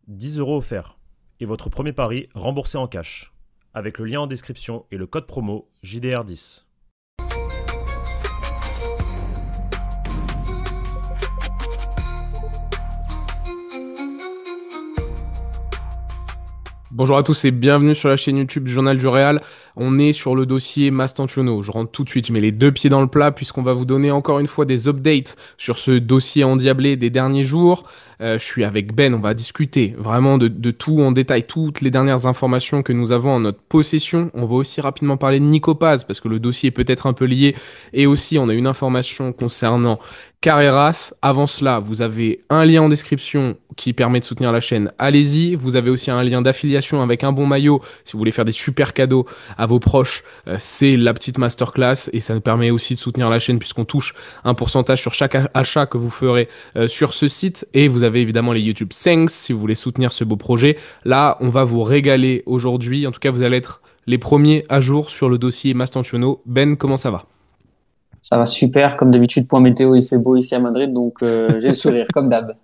10 € offerts. Et votre premier pari remboursé en cash. Avec le lien en description et le code promo JDR10. Bonjour à tous et bienvenue sur la chaîne YouTube du Journal du Real. On est sur le dossier Mastantuono. Je rentre tout de suite, je mets les deux pieds dans le plat puisqu'on va vous donner encore une fois des updates sur ce dossier endiablé des derniers jours. Je suis avec Ben, on va discuter vraiment de tout en détail, toutes les dernières informations que nous avons en notre possession. On va aussi rapidement parler de Nico Paz parce que le dossier est peut-être un peu lié. Et aussi, on a une information concernant Carreras. Avant cela, vous avez un lien en description qui permet de soutenir la chaîne. Allez-y. Vous avez aussi un lien d'affiliation avec un bon maillot si vous voulez faire des super cadeaux à vos proches. C'est la petite masterclass et ça nous permet aussi de soutenir la chaîne puisqu'on touche un pourcentage sur chaque achat que vous ferez sur ce site. Et vous avez évidemment les YouTube Thanks si vous voulez soutenir ce beau projet. Là, on va vous régaler aujourd'hui. En tout cas, vous allez être les premiers à jour sur le dossier Mastantuono. Ben, comment ça va? Ça va super, comme d'habitude, point météo, il fait beau ici à Madrid, donc j'ai le sourire, comme d'hab.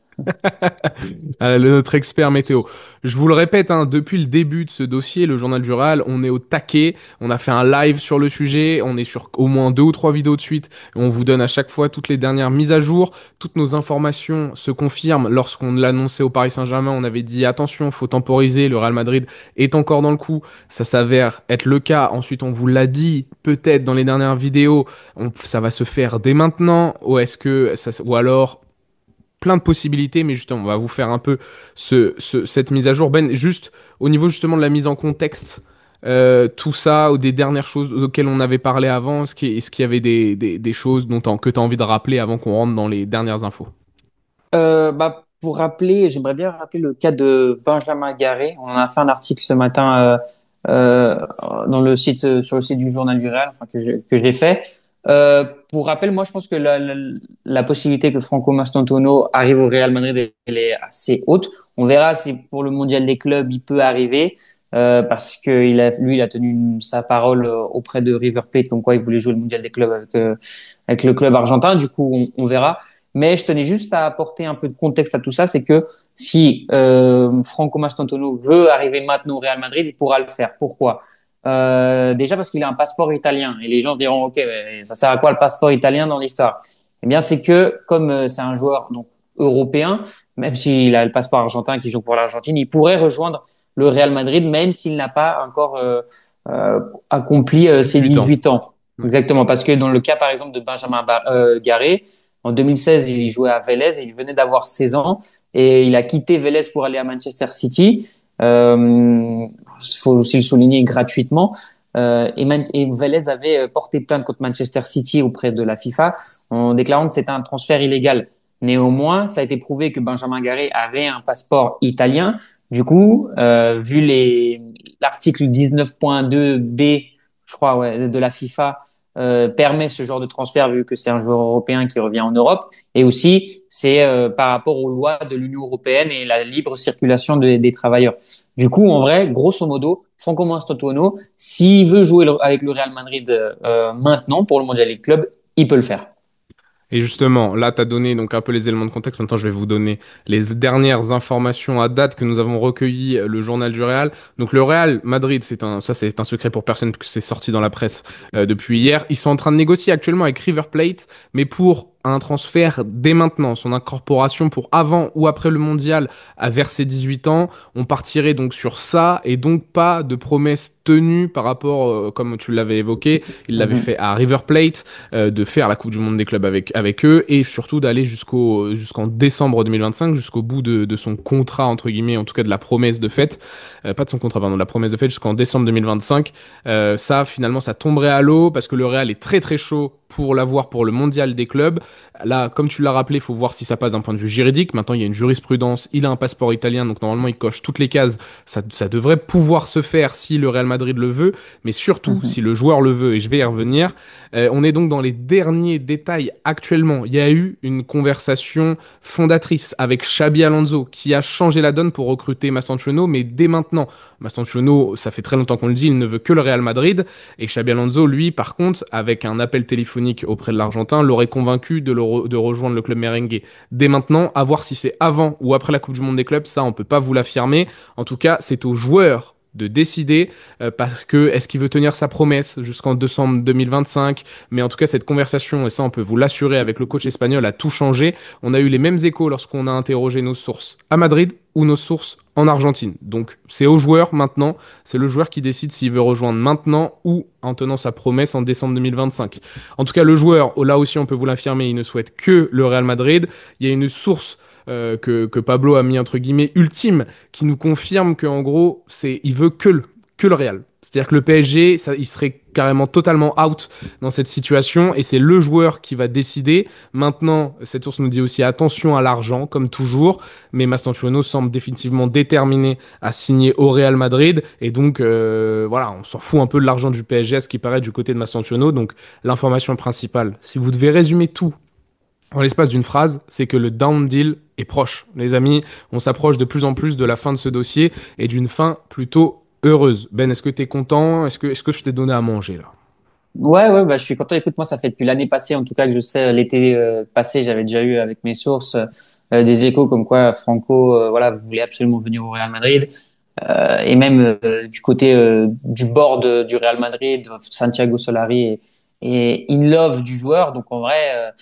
Notre expert météo. Je vous le répète, hein, depuis le début de ce dossier, le Journal du Real, on est au taquet. On a fait un live sur le sujet. On est sur au moins 2 ou 3 vidéos de suite. Et on vous donne à chaque fois toutes les dernières mises à jour. Toutes nos informations se confirment. Lorsqu'on l'annonçait au Paris Saint-Germain, on avait dit attention, faut temporiser. Le Real Madrid est encore dans le coup. Ça s'avère être le cas. Ensuite, on vous l'a dit peut-être dans les dernières vidéos. Ça va se faire dès maintenant. Ou alors plein de possibilités, mais justement, on va vous faire un peu cette mise à jour. Ben, juste au niveau justement de la mise en contexte, tout ça, ou des dernières choses auxquelles on avait parlé avant, est-ce qu'il y avait des choses que tu as envie de rappeler avant qu'on rentre dans les dernières infos? Pour rappeler, j'aimerais bien rappeler le cas de Benjamin Garé. On en a fait un article ce matin dans le site, sur le site du Journal du Real, enfin, que j'ai fait. Pour rappel, moi, je pense que la possibilité que Franco Mastantuono arrive au Real Madrid, elle est assez haute. On verra si pour le Mondial des clubs, il peut arriver, parce que lui, il a tenu sa parole auprès de River Plate, comme quoi il voulait jouer le Mondial des clubs avec le club argentin. Du coup, on verra. Mais je tenais juste à apporter un peu de contexte à tout ça, c'est que si Franco Mastantuono veut arriver maintenant au Real Madrid, il pourra le faire. Pourquoi? Déjà parce qu'il a un passeport italien et les gens se diront ok, mais ça sert à quoi le passeport italien dans l'histoire? Eh bien, c'est que comme c'est un joueur donc européen, même s'il a le passeport argentin qui joue pour l'Argentine, il pourrait rejoindre le Real Madrid même s'il n'a pas encore accompli ses 18 ans. 18 ans. Ouais. Exactement, parce que dans le cas par exemple de Benjamin Garé, en 2016, il jouait à Vélez, il venait d'avoir 16 ans et il a quitté Vélez pour aller à Manchester City. Faut aussi le souligner gratuitement. Et Vélez avait porté plainte contre Manchester City auprès de la FIFA en déclarant que c'était un transfert illégal. Néanmoins, ça a été prouvé que Benjamin Garé avait un passeport italien. Du coup, vu l'article 19.2 B, je crois, ouais, de la FIFA, permet ce genre de transfert vu que c'est un joueur européen qui revient en Europe. Et aussi, c'est par rapport aux lois de l'Union européenne et la libre circulation des travailleurs. Du coup, en vrai, grosso modo, Franco Mastantuono, s'il veut jouer avec le Real Madrid maintenant pour le Mondial League Club, il peut le faire. Et justement, là, tu as donné donc un peu les éléments de contexte. Maintenant, je vais vous donner les dernières informations à date que nous avons recueillies, le journal du Real. Donc, le Real Madrid, c'est un secret pour personne puisque c'est sorti dans la presse depuis hier. Ils sont en train de négocier actuellement avec River Plate, mais pour un transfert dès maintenant, son incorporation pour avant ou après le mondial vers ses 18 ans, on partirait donc sur ça et donc pas de promesses tenues par rapport, comme tu l'avais évoqué, il l'avait Mhm. fait à River Plate, de faire la Coupe du Monde des clubs avec eux et surtout d'aller jusqu'en décembre 2025, jusqu'au bout de son contrat, entre guillemets, en tout cas de la promesse de fait, pas de son contrat, pardon, de la promesse de fait jusqu'en décembre 2025. Ça, finalement, ça tomberait à l'eau parce que le Real est très très chaud pour l'avoir pour le mondial des clubs. Là, comme tu l'as rappelé, il faut voir si ça passe d'un point de vue juridique. Maintenant, il y a une jurisprudence, il a un passeport italien, donc normalement, il coche toutes les cases. Ça devrait pouvoir se faire si le Real Madrid le veut, mais surtout Mhm. si le joueur le veut, et je vais y revenir. On est donc dans les derniers détails actuellement. Il y a eu une conversation fondatrice avec Xabi Alonso qui a changé la donne pour recruter Mastantuono, mais dès maintenant. Mastantuono, ça fait très longtemps qu'on le dit, il ne veut que le Real Madrid. Et Xabi Alonso, lui, par contre, avec un appel téléphonique auprès de l'Argentin, l'aurait convaincu prévu de rejoindre le club merengue dès maintenant. À voir si c'est avant ou après la Coupe du Monde des clubs, ça on peut pas vous l'affirmer. En tout cas, c'est aux joueurs de décider parce que est-ce qu'il veut tenir sa promesse jusqu'en décembre 2025, mais en tout cas cette conversation, et ça on peut vous l'assurer avec le coach espagnol, a tout changé. On a eu les mêmes échos lorsqu'on a interrogé nos sources à Madrid ou nos sources en Argentine. Donc c'est au joueur maintenant, c'est le joueur qui décide s'il veut rejoindre maintenant ou en tenant sa promesse en décembre 2025. En tout cas le joueur, là aussi on peut vous l'affirmer, il ne souhaite que le Real Madrid. Il y a une source que Pablo a mis entre guillemets ultime, qui nous confirme qu'en gros, il veut que le Real. C'est-à-dire que le PSG, il serait carrément totalement out dans cette situation et c'est le joueur qui va décider. Maintenant, cette source nous dit aussi attention à l'argent, comme toujours, mais Mastantuono semble définitivement déterminé à signer au Real Madrid et donc voilà, on s'en fout un peu de l'argent du PSG à ce qui paraît du côté de Mastantuono. Donc l'information principale, si vous devez résumer tout en l'espace d'une phrase, c'est que le down deal est proche. Les amis, on s'approche de plus en plus de la fin de ce dossier et d'une fin plutôt heureuse. Ben, est-ce que tu es content? Est-ce que je t'ai donné à manger là? Ouais, bah, je suis content. Écoute, moi, ça fait depuis l'année passée, en tout cas, que je sais, l'été passé, j'avais déjà eu avec mes sources des échos comme quoi Franco, voilà, voulait absolument venir au Real Madrid. Et même du côté du board du Real Madrid, Santiago Solari est in love du joueur. Donc en vrai,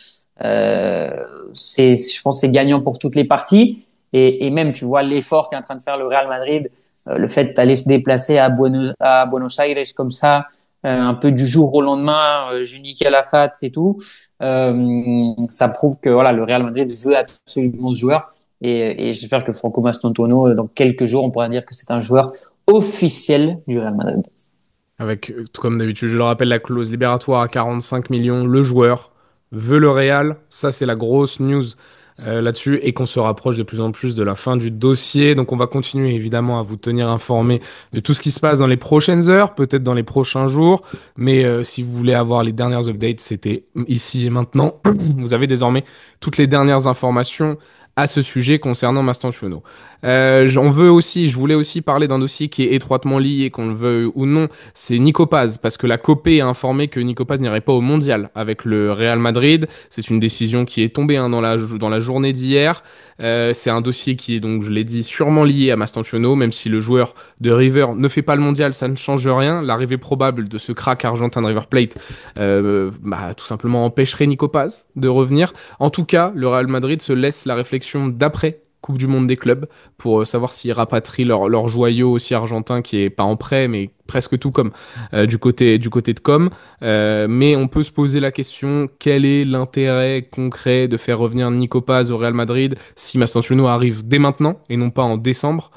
je pense, que c'est gagnant pour toutes les parties. Et même, tu vois l'effort qu'est en train de faire le Real Madrid, le fait d'aller se déplacer à Buenos Aires comme ça, un peu du jour au lendemain, Juni Calafat et tout, ça prouve que voilà, le Real Madrid veut absolument ce joueur. Et j'espère que Franco Mastantuono, dans quelques jours, on pourra dire que c'est un joueur officiel du Real Madrid. Avec, comme d'habitude, je le rappelle, la clause libératoire à 45 millions, le joueur veut le Real. Ça, c'est la grosse news là-dessus et qu'on se rapproche de plus en plus de la fin du dossier. Donc, on va continuer évidemment à vous tenir informé de tout ce qui se passe dans les prochaines heures, peut-être dans les prochains jours. Mais si vous voulez avoir les dernières updates, c'était ici et maintenant. Vous avez désormais toutes les dernières informations à ce sujet concernant Mastantuono. Je voulais aussi parler d'un dossier qui est étroitement lié, qu'on le veuille ou non, c'est Nico Paz, parce que la Copé a informé que Nico Paz n'irait pas au Mondial avec le Real Madrid. C'est une décision qui est tombée dans la journée d'hier. C'est un dossier qui est donc, je l'ai dit, sûrement lié à Mastantuono, même si le joueur de River ne fait pas le Mondial, ça ne change rien. L'arrivée probable de ce crack argentin de River Plate, tout simplement empêcherait Nico Paz de revenir. En tout cas, le Real Madrid se laisse la réflexion d'après Coupe du Monde des clubs pour savoir s'ils rapatrient leur joyau aussi argentin qui est pas en prêt mais presque tout comme du côté de Com. Mais on peut se poser la question, quel est l'intérêt concret de faire revenir Nico Paz au Real Madrid si Mastantuono arrive dès maintenant et non pas en décembre?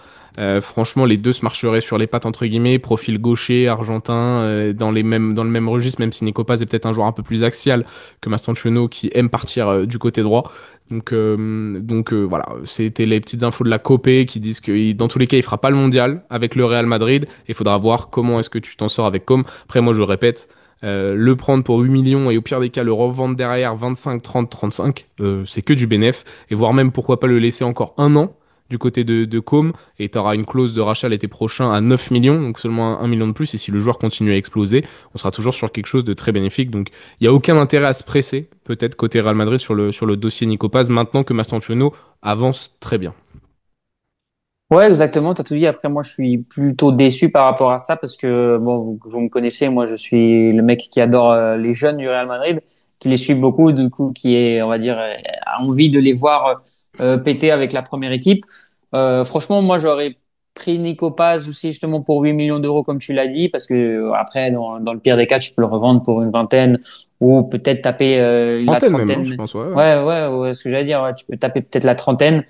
Franchement, les deux se marcheraient sur les pattes entre guillemets, profil gaucher, argentin, dans le même registre, même si Nico Paz est peut-être un joueur un peu plus axial que Mastantuono qui aime partir du côté droit. Donc voilà, c'était les petites infos de la Copé qui disent que dans tous les cas, il fera pas le mondial avec le Real Madrid. Il faudra voir comment est-ce que tu t'en sors avec Com. Après, moi, je le répète, le prendre pour 8 millions et au pire des cas, le revendre derrière 25, 30, 35, c'est que du bénéf. Et voire même, pourquoi pas le laisser encore un an du côté de Com et tu auras une clause de rachat l'été prochain à 9 millions, donc seulement 1 million de plus. Et si le joueur continue à exploser, on sera toujours sur quelque chose de très bénéfique. Donc il n'y a aucun intérêt à se presser, peut-être côté Real Madrid, sur le dossier Nico Paz, maintenant que Mastantuono avance très bien. Ouais, exactement. T'as tout dit. Après, moi, je suis plutôt déçu par rapport à ça parce que bon, vous me connaissez. Moi, je suis le mec qui adore les jeunes du Real Madrid, qui les suit beaucoup, du coup, qui est, on va dire, a envie de les voir péter avec la première équipe. Franchement, moi, j'aurais pris Nico Paz aussi justement pour 8 millions d'euros, comme tu l'as dit, parce que après, dans le pire des cas, tu peux le revendre pour une vingtaine ou peut-être taper la Antenne même, hein, je trentaine. pense, ouais. Ouais. Ouais, ce que j'allais dire. Ouais, tu peux taper peut-être la trentaine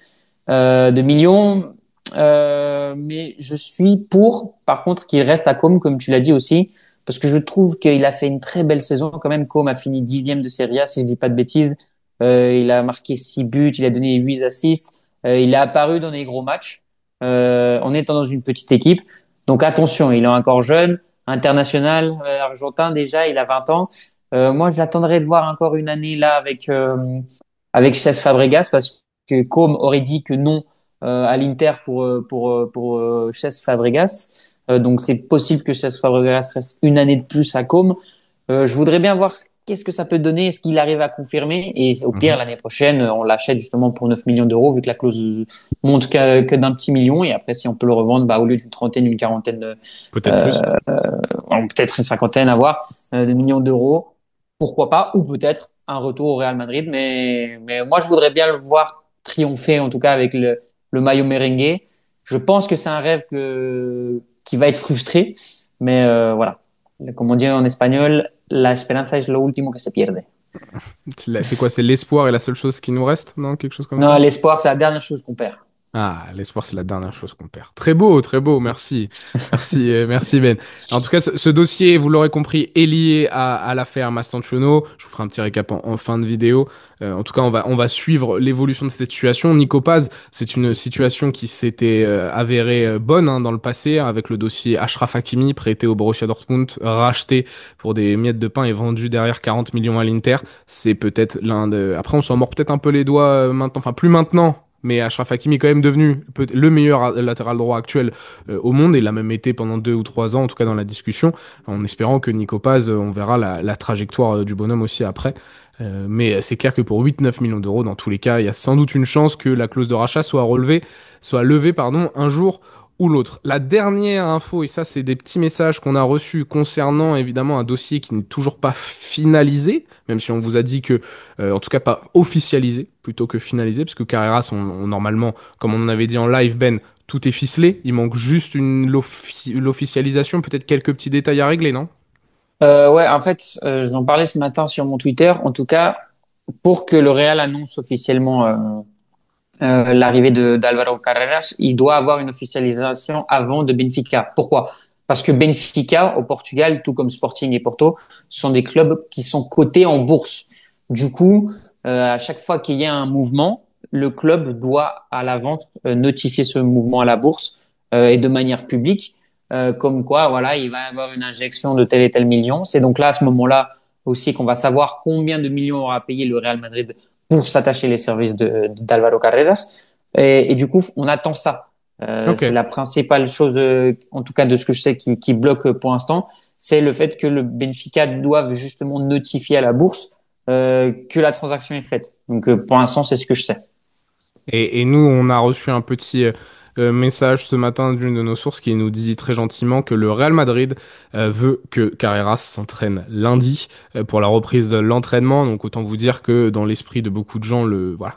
de millions. Mais je suis pour, par contre, qu'il reste à Com, comme tu l'as dit aussi, parce que je trouve qu'il a fait une très belle saison quand même. Com a fini 10e de Serie A, si je dis pas de bêtises. Il a marqué 6 buts, il a donné 8 assists. Il a apparu dans des gros matchs en étant dans une petite équipe. Donc attention, il est encore jeune, international, argentin déjà, il a 20 ans. Moi, j'attendrai de voir encore une année là avec Cesc Fabregas parce que Com aurait dit que non à l'Inter pour Cesc Fabregas. Donc c'est possible que Cesc Fabregas reste une année de plus à Com. Je voudrais bien voir qu'est-ce que ça peut donner? Est-ce qu'il arrive à confirmer? Et au pire, Mhm. l'année prochaine, on l'achète justement pour 9 millions d'euros, vu que la clause monte que d'un petit million. Et après, si on peut le revendre, bah, au lieu d'une trentaine, une quarantaine, Peut-être plus. peut-être une cinquantaine à voir, de millions d'euros, pourquoi pas? Ou peut-être un retour au Real Madrid. Mais moi, je voudrais bien le voir triompher, en tout cas avec le maillot merengue. Je pense que c'est un rêve qui va être frustré. Mais voilà. Comme on dit en espagnol, la esperanza es lo último que se pierde. C'est quoi? C'est l'espoir et la seule chose qui nous reste? Non, quelque chose comme Non, ça? l'espoir, c'est la dernière chose qu'on perd. Ah, l'espoir, c'est la dernière chose qu'on perd. Très beau, merci. Merci, merci Ben. En tout cas, ce dossier, vous l'aurez compris, est lié à l'affaire Mastantuono. Je vous ferai un petit récap en fin de vidéo. En tout cas, on va suivre l'évolution de cette situation. Nico Paz, c'est une situation qui s'était avérée bonne hein, dans le passé, avec le dossier Achraf Hakimi, prêté au Borussia Dortmund, racheté pour des miettes de pain et vendu derrière 40 millions à l'Inter. C'est peut-être l'un de... Après, on s'en mord peut-être un peu les doigts maintenant, enfin plus maintenant. Mais Achraf Hakimi est quand même devenu le meilleur latéral droit actuel au monde. Et il l'a même été pendant 2 ou 3 ans, en tout cas dans la discussion, en espérant que Nico Paz, on verra la trajectoire du bonhomme aussi après. Mais c'est clair que pour 8-9 millions d'euros, dans tous les cas, il y a sans doute une chance que la clause de rachat soit levée pardon, un jour ou l'autre. La dernière info, et ça c'est des petits messages qu'on a reçus concernant évidemment un dossier qui n'est toujours pas finalisé, même si on vous a dit que, en tout cas pas officialisé plutôt que finalisé, parce que Carreras, normalement, comme on en avait dit en live, Ben, tout est ficelé, il manque juste l'officialisation, peut-être quelques petits détails à régler, non? Ouais, en fait, j'en parlais ce matin sur mon Twitter. En tout cas, pour que le Real annonce officiellement l'arrivée de d'Alvaro Carreras, il doit avoir une officialisation avant de Benfica. Pourquoi? Parce que Benfica, au Portugal, tout comme Sporting et Porto, ce sont des clubs qui sont cotés en bourse. Du coup, à chaque fois qu'il y a un mouvement, le club doit à la vente notifier ce mouvement à la bourse et de manière publique, comme quoi, voilà, il va y avoir une injection de tel et tel million. C'est donc là, à ce moment-là, aussi qu'on va savoir combien de millions aura payé le Real Madrid pour s'attacher les services d'Alvaro Carreras. Et du coup, on attend ça. Ok. C'est la principale chose, en tout cas de ce que je sais, qui bloque pour l'instant, c'est le fait que le Benfica doive justement notifier à la bourse que la transaction est faite. Donc pour l'instant, c'est ce que je sais. Et nous, on a reçu un petit message ce matin d'une de nos sources qui nous dit très gentiment que le Real Madrid veut que Carreras s'entraîne lundi pour la reprise de l'entraînement. Donc autant vous dire que dans l'esprit de beaucoup de gens, voilà,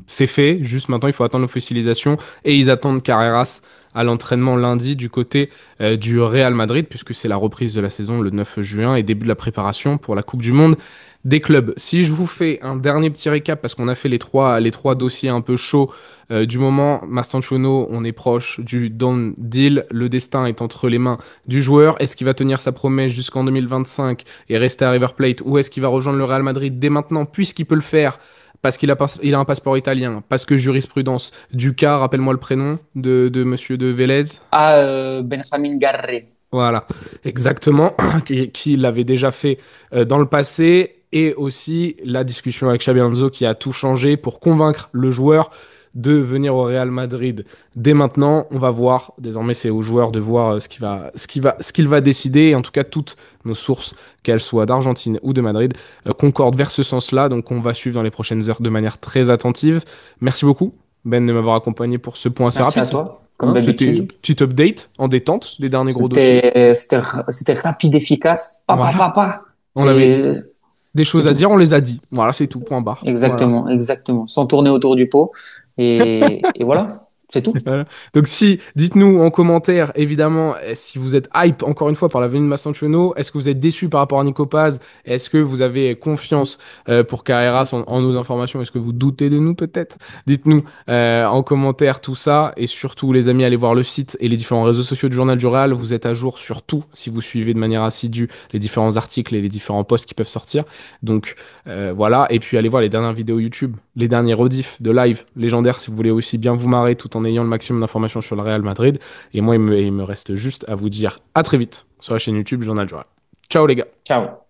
c'est fait. Juste maintenant, il faut attendre l'officialisation et ils attendent Carreras à l'entraînement lundi du côté du Real Madrid puisque c'est la reprise de la saison le 9 juin et début de la préparation pour la Coupe du Monde des clubs. Si je vous fais un dernier petit récap, parce qu'on a fait les trois dossiers un peu chauds du moment, Mastantuono, on est proche du done deal, le destin est entre les mains du joueur. Est-ce qu'il va tenir sa promesse jusqu'en 2025 et rester à River Plate, ou est-ce qu'il va rejoindre le Real Madrid dès maintenant, puisqu'il peut le faire parce il a un passeport italien, parce que jurisprudence. Duca, rappelle-moi le prénom de monsieur de Vélez. À Benjamin Garré. Voilà, exactement, qui l'avait déjà fait dans le passé, et aussi la discussion avec Xabi Alonso qui a tout changé pour convaincre le joueur de venir au Real Madrid dès maintenant. On va voir, désormais c'est au joueur de voir ce qu'il va décider, et en tout cas toutes nos sources, qu'elles soient d'Argentine ou de Madrid, concordent vers ce sens-là, donc on va suivre dans les prochaines heures de manière très attentive. Merci beaucoup Ben de m'avoir accompagné pour ce point assez Merci rapide. à toi, comme Hein, c'était une d'habitude. petite update en détente des derniers gros dossiers. C'était rapide, efficace. Voilà. On avait C'est, des c'est choses à tout. dire, on les a dit. Voilà, c'est tout, point barre. Voilà. Exactement, exactement. Sans tourner autour du pot. Et voilà, c'est tout. Voilà. Donc si, dites-nous en commentaire, évidemment, si vous êtes hype, encore une fois, par la venue de Mastantuono, est-ce que vous êtes déçu par rapport à Nico Paz? Est-ce que vous avez confiance pour Carreras en nos informations? Est-ce que vous doutez de nous peut-être? Dites-nous en commentaire tout ça, et surtout les amis, allez voir le site et les différents réseaux sociaux du Journal du Real. Vous êtes à jour sur tout si vous suivez de manière assidue les différents articles et les différents posts qui peuvent sortir. Donc voilà, et puis allez voir les dernières vidéos YouTube, les derniers rediffs de live légendaires si vous voulez aussi bien vous marrer tout en ayant le maximum d'informations sur le Real Madrid. Et moi, il me reste juste à vous dire à très vite sur la chaîne YouTube Journal du Real. Ciao les gars. Ciao.